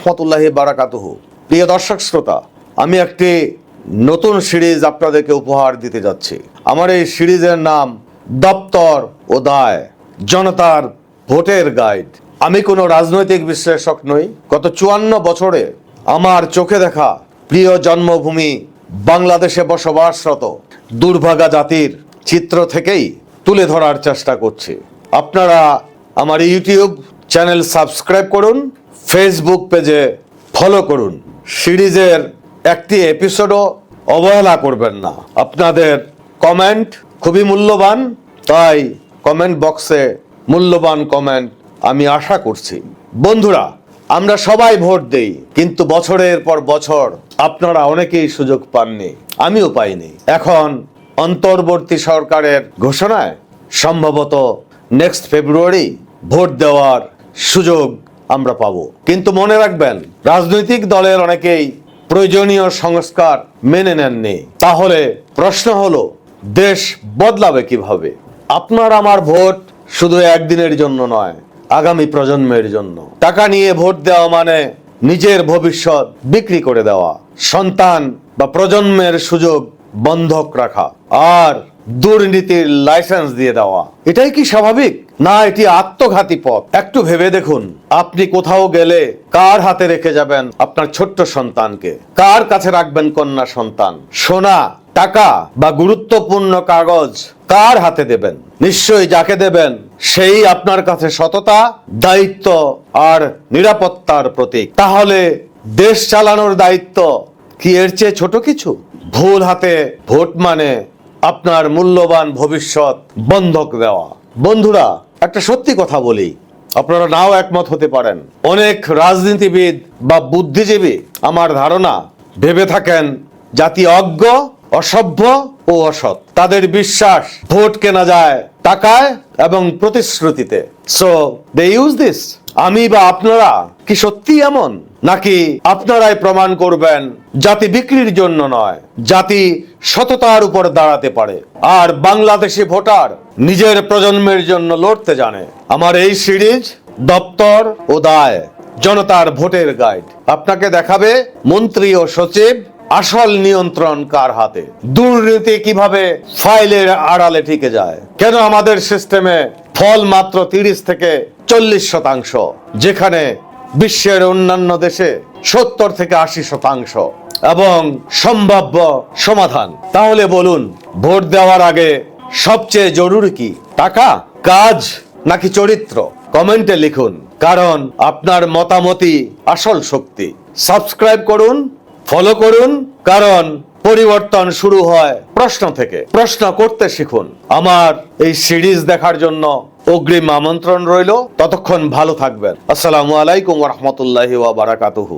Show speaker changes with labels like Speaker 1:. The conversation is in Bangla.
Speaker 1: রাহমাতুল্লাহি বারাকাতুহু। প্রিয় দর্শক শ্রোতা, আমি একটি নতুন সিরিজ আপনাদেরকে উপহার দিতে যাচ্ছি। আমার এই সিরিজের নাম দপ্তর ও দায়, জনতার ভোটের গাইড। আমি কোনো রাজনৈতিক বিশ্লেষক নই। গত 54 বছরে আমার চোখে দেখা প্রিয় জন্মভূমি বাংলাদেশে বসবাসরত দুর্ভাগা জাতির চিত্র থেকেই তুলে ধরার চেষ্টা করছি। আপনারা আমার ইউটিউব চ্যানেল সাবস্ক্রাইব করুন, ফেসবুক পেজে ফলো করুন। সিরিজের একটি এপিসোডও অবহেলা করবেন না। আপনাদের কমেন্ট খুবই মূল্যবান, তাই কমেন্ট বক্সে মূল্যবান কমেন্ট আমি আশা করছি। বন্ধুরা, আমরা সবাই ভোট দেই, কিন্তু বছরের পর বছর আপনারা অনেকেই সুযোগ পাননি, আমিও পাইনি। এখন অন্তর্বর্তী সরকারের ঘোষণায় সম্ভবত নেক্সট ফেব্রুয়ারি ভোট দেওয়ার সুযোগ আমরা পাবো। কিন্তু মনে রাখবেন, রাজনৈতিক দলের অনেকেই প্রয়োজনীয় সংস্কার মেনে নেননি। তাহলে প্রশ্ন হলো, দেশ বদলাবে কিভাবে? আপনার আমার ভোট শুধু একদিনের জন্য নয়, আগামী প্রজন্মের জন্য। টাকা নিয়ে ভোট দেওয়া মানে নিজের ভবিষ্যৎ বিক্রি করে দেওয়া, সন্তান বা প্রজন্মের সুযোগ বন্ধক রাখা, আর দুর্নীতির লাইসেন্স দিয়ে দেওয়া। এটাই কি স্বাভাবিক? না, এটি আত্মঘাতী পথ। একটু ভেবে দেখুন, আপনি কোথাও গেলে কার হাতে রেখে যাবেন আপনার ছোট্ট সন্তানকে? কার কাছে রাখবেন কন্যা সন্তান? সোনা, টাকা বা গুরুত্বপূর্ণ কাগজ কার হাতে দেবেন? নিশ্চয়ই যাকে দেবেন সেই আপনার কাছে সততা, দায়িত্ব আর নিরাপত্তার প্রতীক। তাহলে দেশ চালানোর দায়িত্ব কি এর চেয়ে ছোট কিছু? ভুল হাতে ভোট মানে আপনার মূল্যবান ভবিষ্যৎ বন্ধক দেওয়া। বন্ধুরা, একটা সত্যি কথা বলি, আপনারা নাও একমত হতে পারেন। অনেক রাজনীতিবিদ বা বুদ্ধিজীবী আমার ধারণা ভেবে থাকেন জাতি অজ্ঞ, অসভ্য ও অসৎ। তাদের বিশ্বাস ভোট কেনা যায় টাকায় এবং প্রতিশ্রুতিতে। So they use this. আমি বা আপনারা কি সত্যি এমন? নাকি আপনারাই প্রমাণ করবেন জাতি বিক্রির জন্য নয়, জাতি সততার উপর দাঁড়াতে পারে, আর বাংলাদেশি ভোটার নিজের প্রজন্মের জন্য লড়তে জানে? আমার এই সিরিজ দপ্তর ও দায়, জনতার ভোটের গাইড আপনাকে দেখাবে মন্ত্রী ও সচিব আসল নিয়ন্ত্রণ কার হাতে, দুর্নীতি কিভাবে ফাইলের আড়ালে টিকে যায়, কেন আমাদের সিস্টেমে ফল মাত্র 30 থেকে 40%, যেখানে বিশ্বের অন্যান্য দেশে 70 থেকে 80%, এবং সম্ভাব্য সমাধান। তাহলে বলুন, ভোট দেওয়ার আগে সবচেয়ে জরুরি কি? টাকা, কাজ নাকি চরিত্র? কমেন্টে লিখুন, কারণ আপনার মতামতই আসল শক্তি। সাবস্ক্রাইব করুন, ফলো করুন, কারণ পরিবর্তন শুরু হয় প্রশ্ন থেকে। প্রশ্ন করতে শিখুন। আমার এই সিরিজ দেখার জন্য অগ্রিম আমন্ত্রণ রইল। ততক্ষণ ভালো থাকবেন। আসসালামু আলাইকুম ওয়া রাহমাতুল্লাহি ওয়া বারাকাতুহু।